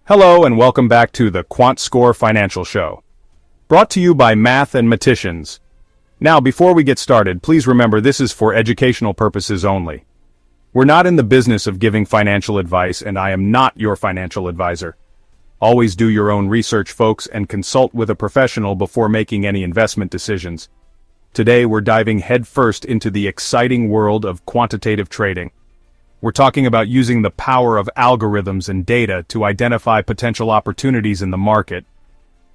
Hello and welcome back to the QuantScore Financial Show. Brought to you by Math and Maticians. Now, before we get started, please remember this is for educational purposes only. We're not in the business of giving financial advice, and I am not your financial advisor. Always do your own research, folks, and consult with a professional before making any investment decisions. Today, we're diving headfirst into the exciting world of quantitative trading. We're talking about using the power of algorithms and data to identify potential opportunities in the market.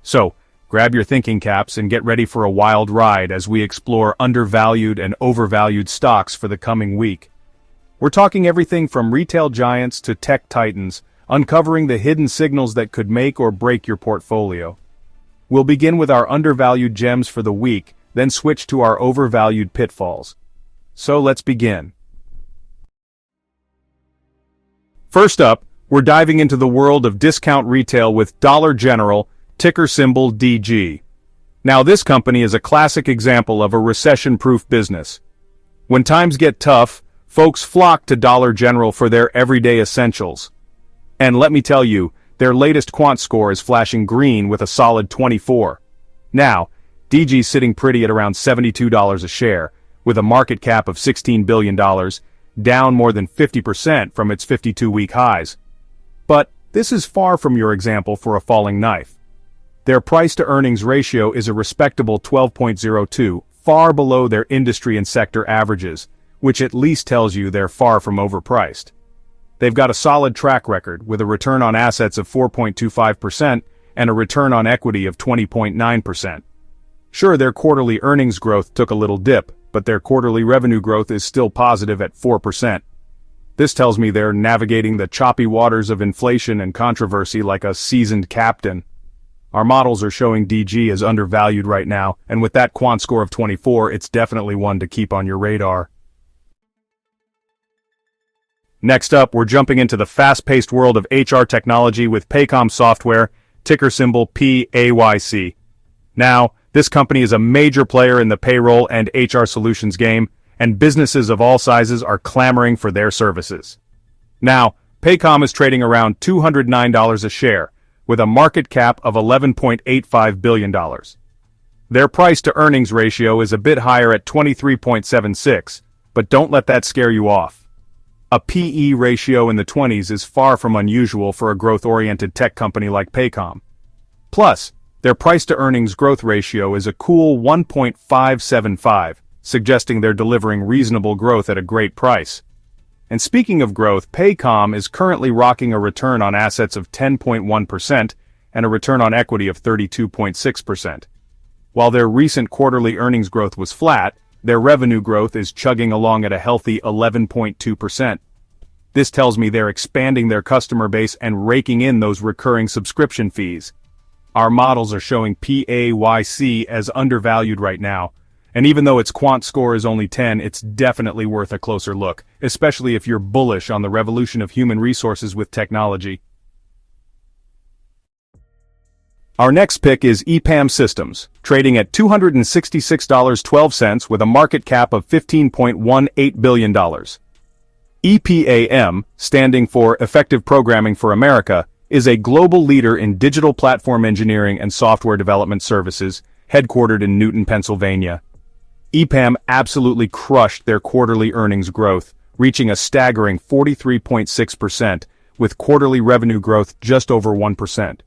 So, grab your thinking caps and get ready for a wild ride as we explore undervalued and overvalued stocks for the coming week. We're talking everything from retail giants to tech titans, uncovering the hidden signals that could make or break your portfolio. We'll begin with our undervalued gems for the week, then switch to our overvalued pitfalls. So let's begin. First up, we're diving into the world of discount retail with Dollar General, ticker symbol DG. Now, this company is a classic example of a recession-proof business. When times get tough, folks flock to Dollar General for their everyday essentials. And let me tell you, their latest quant score is flashing green with a solid 24. Now, DG's sitting pretty at around $72 a share, with a market cap of $16 billion, down more than 50% from its 52-week highs. But this is far from your example for a falling knife. Their price-to-earnings ratio is a respectable 12.02, far below their industry and sector averages, which at least tells you they're far from overpriced. They've got a solid track record with a return on assets of 4.25% and a return on equity of 20.9%. Sure, their quarterly earnings growth took a little dip, but their quarterly revenue growth is still positive at 4%. This tells me they're navigating the choppy waters of inflation and controversy like a seasoned captain. Our models are showing DG as undervalued right now, and with that quant score of 24, it's definitely one to keep on your radar. Next up, we're jumping into the fast-paced world of HR technology with Paycom Software, ticker symbol PAYC. Now, this company is a major player in the payroll and HR solutions game, and businesses of all sizes are clamoring for their services. Now, Paycom is trading around $209 a share, with a market cap of $11.85 billion. Their price-to-earnings ratio is a bit higher at 23.76, but don't let that scare you off. A PE ratio in the 20s is far from unusual for a growth-oriented tech company like Paycom. Plus, their price-to-earnings growth ratio is a cool 1.575, suggesting they're delivering reasonable growth at a great price. And speaking of growth, Paycom is currently rocking a return on assets of 10.1% and a return on equity of 32.6%. While their recent quarterly earnings growth was flat, their revenue growth is chugging along at a healthy 11.2%. This tells me they're expanding their customer base and raking in those recurring subscription fees. Our models are showing PAYC as undervalued right now, and even though its quant score is only 10, it's definitely worth a closer look, especially if you're bullish on the revolution of human resources with technology. Our next pick is EPAM Systems, trading at $266.12 with a market cap of $15.18 billion. EPAM, standing for Effective Programming for America, is a global leader in digital platform engineering and software development services, headquartered in Newton, Pennsylvania. EPAM absolutely crushed their quarterly earnings growth, reaching a staggering 43.6%, with quarterly revenue growth just over 1%.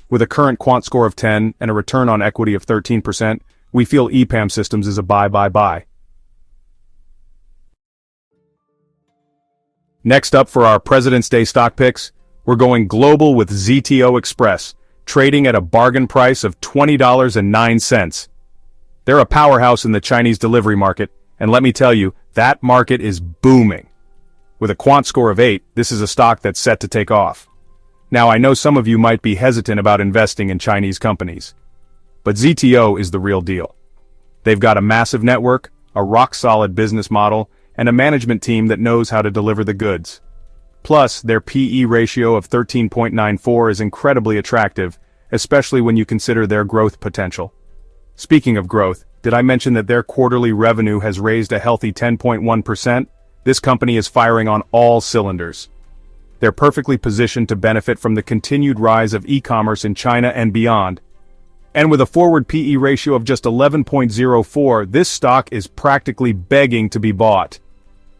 With a current quant score of 10 and a return on equity of 13%, we feel EPAM Systems is a buy. Next up for our President's Day stock picks, we're going global with ZTO Express, trading at a bargain price of $20.09. They're a powerhouse in the Chinese delivery market, and let me tell you, that market is booming. With a quant score of 8, this is a stock that's set to take off. Now, I know some of you might be hesitant about investing in Chinese companies, but ZTO is the real deal. They've got a massive network, a rock-solid business model, and a management team that knows how to deliver the goods. Plus, their PE ratio of 13.94 is incredibly attractive, especially when you consider their growth potential. Speaking of growth, did I mention that their quarterly revenue has raised a healthy 10.1%? This company is firing on all cylinders. They're perfectly positioned to benefit from the continued rise of e-commerce in China and beyond. And with a forward PE ratio of just 11.04, this stock is practically begging to be bought.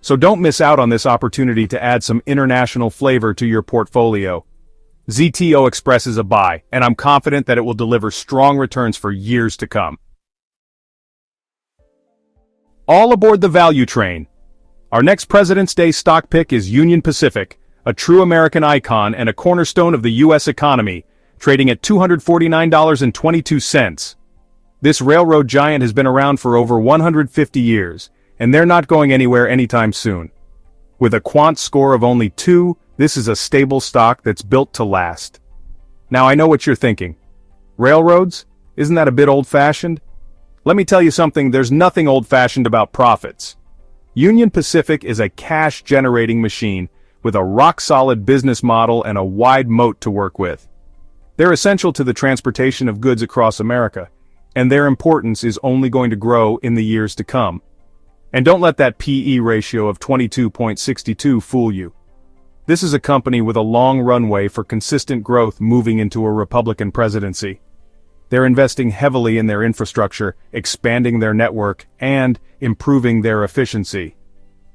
So don't miss out on this opportunity to add some international flavor to your portfolio. ZTO expresses a buy, and I'm confident that it will deliver strong returns for years to come. All aboard the value train. Our next President's Day stock pick is Union Pacific, a true American icon and a cornerstone of the U.S. economy, trading at $249.22. This railroad giant has been around for over 150 years, and they're not going anywhere anytime soon. With a quant score of only 2, this is a stable stock that's built to last. Now I know what you're thinking. Railroads? Isn't that a bit old-fashioned? Let me tell you something, there's nothing old-fashioned about profits. Union Pacific is a cash-generating machine with a rock-solid business model and a wide moat to work with. They're essential to the transportation of goods across America, and their importance is only going to grow in the years to come. And don't let that PE ratio of 22.62 fool you. This is a company with a long runway for consistent growth moving into a Republican presidency. They're investing heavily in their infrastructure, expanding their network, and improving their efficiency.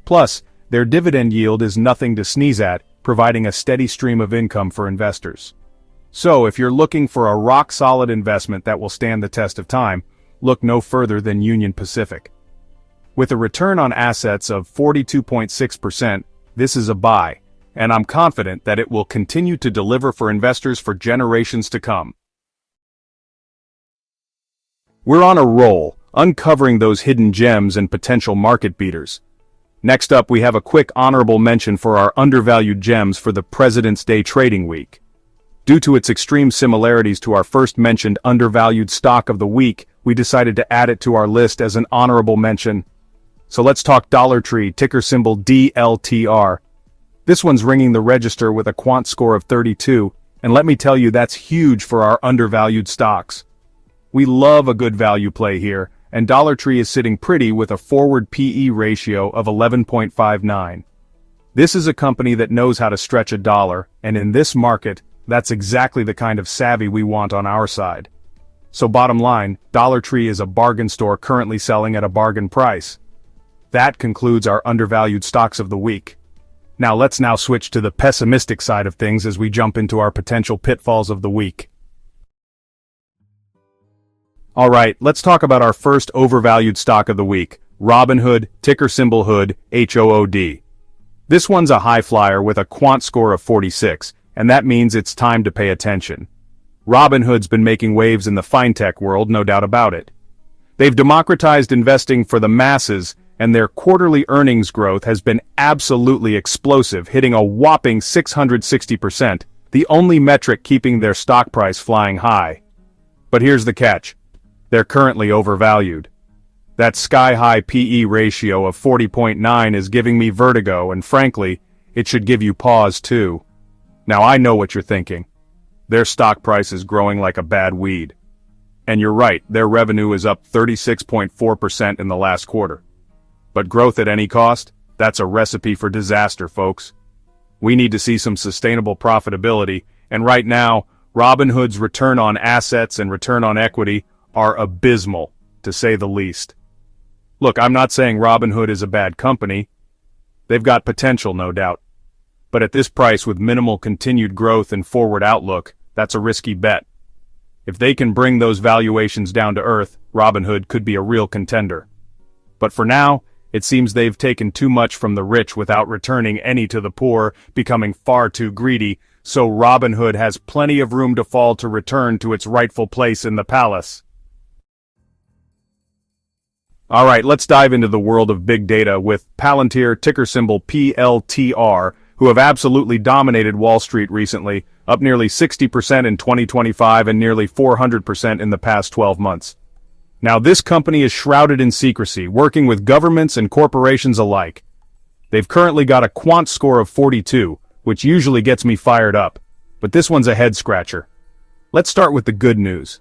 Plus, their dividend yield is nothing to sneeze at, providing a steady stream of income for investors. So, if you're looking for a rock-solid investment that will stand the test of time, look no further than Union Pacific. With a return on assets of 42.6%, this is a buy, and I'm confident that it will continue to deliver for investors for generations to come. We're on a roll, uncovering those hidden gems and potential market beaters. Next up, we have a quick honorable mention for our undervalued gems for the President's Day trading week. Due to its extreme similarities to our first mentioned undervalued stock of the week, we decided to add it to our list as an honorable mention. So let's talk Dollar Tree, ticker symbol DLTR. This one's ringing the register with a quant score of 32, and let me tell you that's huge for our undervalued stocks. We love a good value play here, and Dollar Tree is sitting pretty with a forward PE ratio of 11.59. This is a company that knows how to stretch a dollar, and in this market, that's exactly the kind of savvy we want on our side. So bottom line, Dollar Tree is a bargain store currently selling at a bargain price. That concludes our undervalued stocks of the week. Let's switch to the pessimistic side of things as we jump into our potential pitfalls of the week. Alright, let's talk about our first overvalued stock of the week, Robinhood, ticker symbol HOOD, HOOD. This one's a high flyer with a quant score of 46, and that means it's time to pay attention. Robinhood's been making waves in the fintech world, no doubt about it. They've democratized investing for the masses, and their quarterly earnings growth has been absolutely explosive, hitting a whopping 660%, the only metric keeping their stock price flying high. But here's the catch. They're currently overvalued. That sky-high PE ratio of 40.9 is giving me vertigo, and frankly, it should give you pause too. Now I know what you're thinking. Their stock price is growing like a bad weed. And you're right, their revenue is up 36.4% in the last quarter. But growth at any cost? That's a recipe for disaster, folks. We need to see some sustainable profitability, and right now, Robinhood's return on assets and return on equity are abysmal, to say the least. Look, I'm not saying Robinhood is a bad company. They've got potential, no doubt. But at this price with minimal continued growth and forward outlook, that's a risky bet. If they can bring those valuations down to earth, Robinhood could be a real contender. But for now, it seems they've taken too much from the rich without returning any to the poor, becoming far too greedy, so Robinhood has plenty of room to fall to return to its rightful place in the palace. Alright, let's dive into the world of big data with Palantir, ticker symbol PLTR, who have absolutely dominated Wall Street recently, up nearly 60% in 2025 and nearly 400% in the past 12 months. Now this company is shrouded in secrecy, working with governments and corporations alike. They've currently got a quant score of 42, which usually gets me fired up, but this one's a head-scratcher. Let's start with the good news.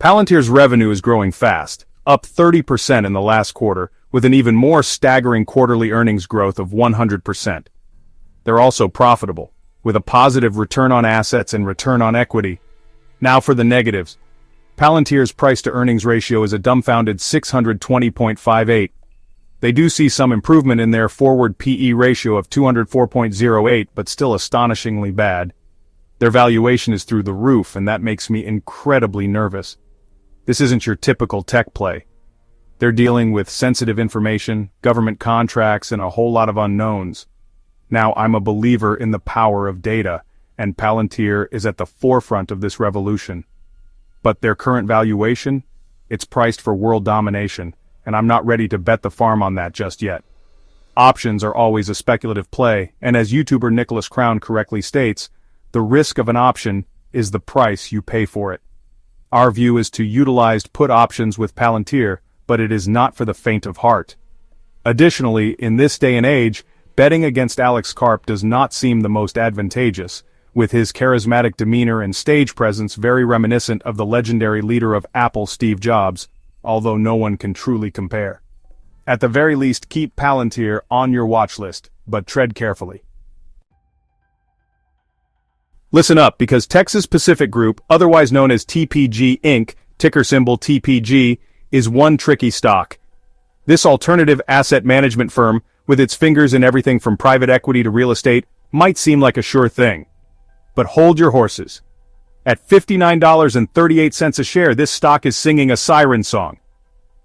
Palantir's revenue is growing fast, up 30% in the last quarter, with an even more staggering quarterly earnings growth of 100%. They're also profitable. with a positive return on assets and return on equity. Now for the negatives. Palantir's price-to-earnings ratio is a dumbfounded 620.58. They do see some improvement in their forward PE ratio of 204.08, but still astonishingly bad. Their valuation is through the roof, and that makes me incredibly nervous. This isn't your typical tech play. They're dealing with sensitive information, government contracts, and a whole lot of unknowns. Now, I'm a believer in the power of data, and Palantir is at the forefront of this revolution. But their current valuation? It's priced for world domination, and I'm not ready to bet the farm on that just yet. Options are always a speculative play, and as YouTuber Nicholas Crown correctly states, the risk of an option is the price you pay for it. Our view is to utilize put options with Palantir, but it is not for the faint of heart. Additionally, in this day and age, betting against Alex Karp does not seem the most advantageous, with his charismatic demeanor and stage presence very reminiscent of the legendary leader of Apple, Steve Jobs, although no one can truly compare. At the very least, keep Palantir on your watch list, but tread carefully. Listen up, because Texas Pacific Group, otherwise known as TPG Inc., ticker symbol TPG, is one tricky stock. This alternative asset management firm, with its fingers in everything from private equity to real estate, might seem like a sure thing. But hold your horses. At $59.38 a share, this stock is singing a siren song.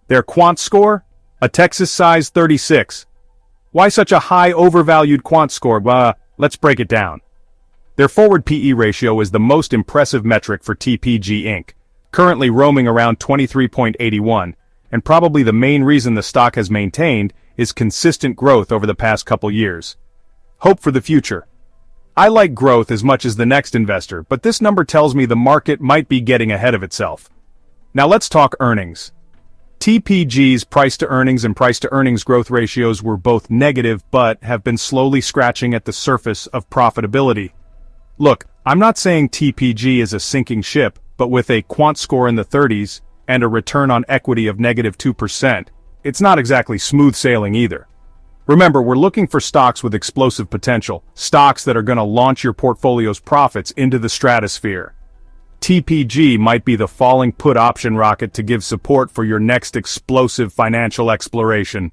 Their QuantScore? A Texas size 36. Why such a high overvalued QuantScore? Let's break it down. Their forward PE ratio is the most impressive metric for TPG Inc., currently roaming around 23.81, and probably the main reason the stock has maintained is consistent growth over the past couple years. Hope for the future. I like growth as much as the next investor, but this number tells me the market might be getting ahead of itself. Now let's talk earnings. TPG's price-to-earnings and price-to-earnings growth ratios were both negative but have been slowly scratching at the surface of profitability. Look, I'm not saying TPG is a sinking ship, but with a quant score in the 30s and a return on equity of negative 2%, it's not exactly smooth sailing either. Remember, we're looking for stocks with explosive potential, stocks that are going to launch your portfolio's profits into the stratosphere. TPG might be the falling put option rocket to give support for your next explosive financial exploration.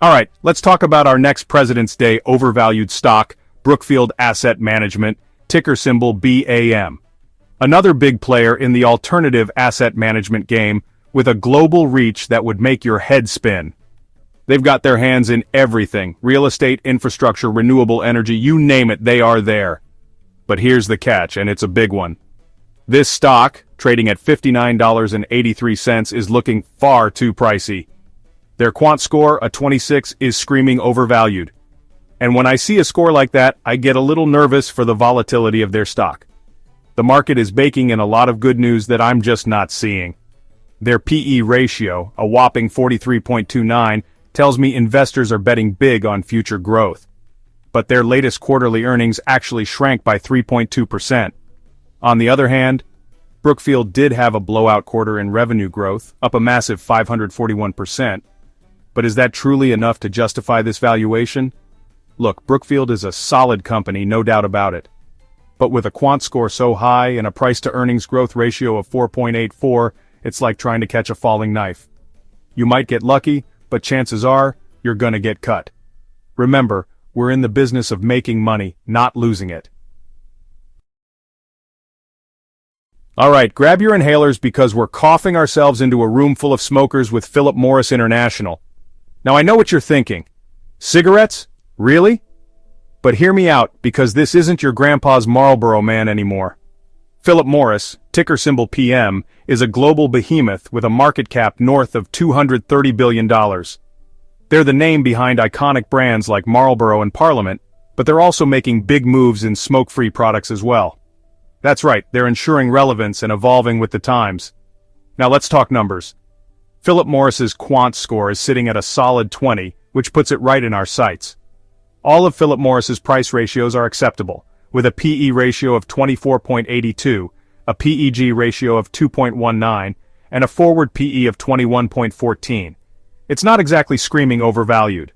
Alright, let's talk about our next President's Day overvalued stock, Brookfield Asset Management, ticker symbol BAM. Another big player in the alternative asset management game, with a global reach that would make your head spin. They've got their hands in everything: real estate, infrastructure, renewable energy, you name it, they are there. But here's the catch, and it's a big one. This stock, trading at $59.83, is looking far too pricey. Their quant score, a 26, is screaming overvalued. And when I see a score like that, I get a little nervous for the volatility of their stock. The market is baking in a lot of good news that I'm just not seeing. Their PE ratio, a whopping 43.29, tells me investors are betting big on future growth. But their latest quarterly earnings actually shrank by 3.2%. On the other hand, Brookfield did have a blowout quarter in revenue growth, up a massive 541%. But is that truly enough to justify this valuation? Look, Brookfield is a solid company, no doubt about it. But with a quant score so high and a price-to-earnings growth ratio of 4.84, it's like trying to catch a falling knife. You might get lucky, but chances are, you're gonna get cut. Remember, we're in the business of making money, not losing it. Alright, grab your inhalers because we're coughing ourselves into a room full of smokers with Philip Morris International. Now I know what you're thinking. Cigarettes? Really? But hear me out, because this isn't your grandpa's Marlboro Man anymore. Philip Morris, ticker symbol PM, is a global behemoth with a market cap north of $230 billion. They're the name behind iconic brands like Marlboro and Parliament, but they're also making big moves in smoke-free products as well. That's right, they're ensuring relevance and evolving with the times. Now let's talk numbers. Philip Morris's quant score is sitting at a solid 20, which puts it right in our sights. All of Philip Morris's price ratios are acceptable, with a PE ratio of 24.82, a PEG ratio of 2.19, and a forward PE of 21.14. It's not exactly screaming overvalued.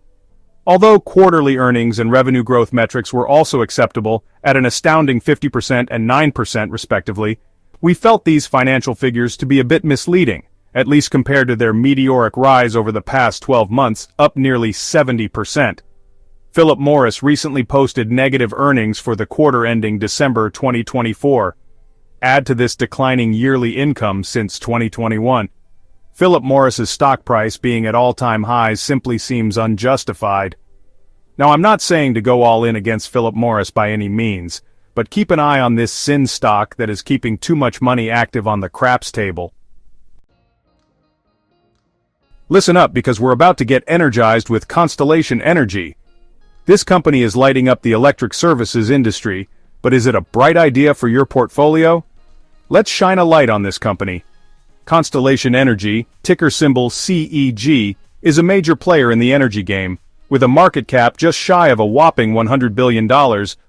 Although quarterly earnings and revenue growth metrics were also acceptable at an astounding 50% and 9% respectively, we felt these financial figures to be a bit misleading, at least compared to their meteoric rise over the past 12 months, up nearly 70%. Philip Morris recently posted negative earnings for the quarter ending December 2024. Add to this declining yearly income since 2021. Philip Morris's stock price being at all-time highs simply seems unjustified. Now, I'm not saying to go all in against Philip Morris by any means, but keep an eye on this sin stock that is keeping too much money active on the craps table. Listen up, because we're about to get energized with Constellation Energy. This company is lighting up the electric services industry, but is it a bright idea for your portfolio? Let's shine a light on this company. Constellation Energy, ticker symbol CEG, is a major player in the energy game, with a market cap just shy of a whopping $100 billion,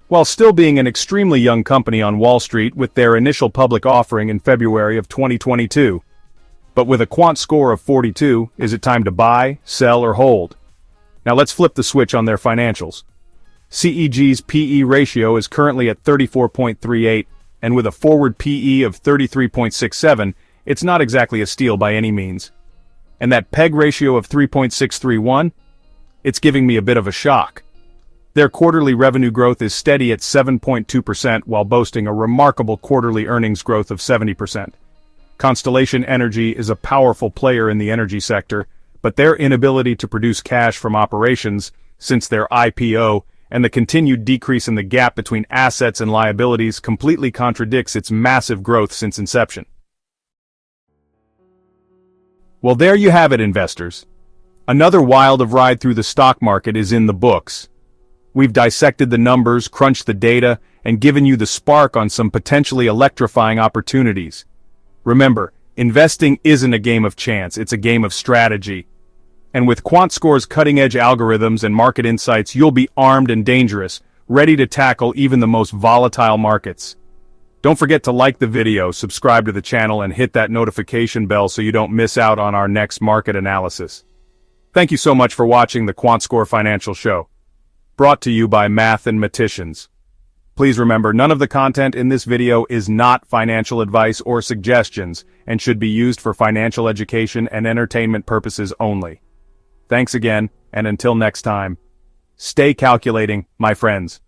while still being an extremely young company on Wall Street with their initial public offering in February of 2022. But with a quant score of 42, is it time to buy, sell, or hold? Now let's flip the switch on their financials. CEG's PE ratio is currently at 34.38, and with a forward PE of 33.67, it's not exactly a steal by any means. And that PEG ratio of 3.631? It's giving me a bit of a shock. Their quarterly revenue growth is steady at 7.2% while boasting a remarkable quarterly earnings growth of 70%. Constellation Energy is a powerful player in the energy sector, but their inability to produce cash from operations since their IPO and the continued decrease in the gap between assets and liabilities completely contradicts its massive growth since inception. Well, there you have it, investors. Another wild of ride through the stock market is in the books. We've dissected the numbers, crunched the data, and given you the spark on some potentially electrifying opportunities. Remember, investing isn't a game of chance, it's a game of strategy. And with QuantScore's cutting-edge algorithms and market insights, you'll be armed and dangerous, ready to tackle even the most volatile markets. Don't forget to like the video, subscribe to the channel, and hit that notification bell so you don't miss out on our next market analysis. Thank you so much for watching the QuantScore Financial Show, brought to you by Math and Maticians. Please remember, none of the content in this video is not financial advice or suggestions and should be used for financial education and entertainment purposes only. Thanks again, and until next time, stay calculating, my friends.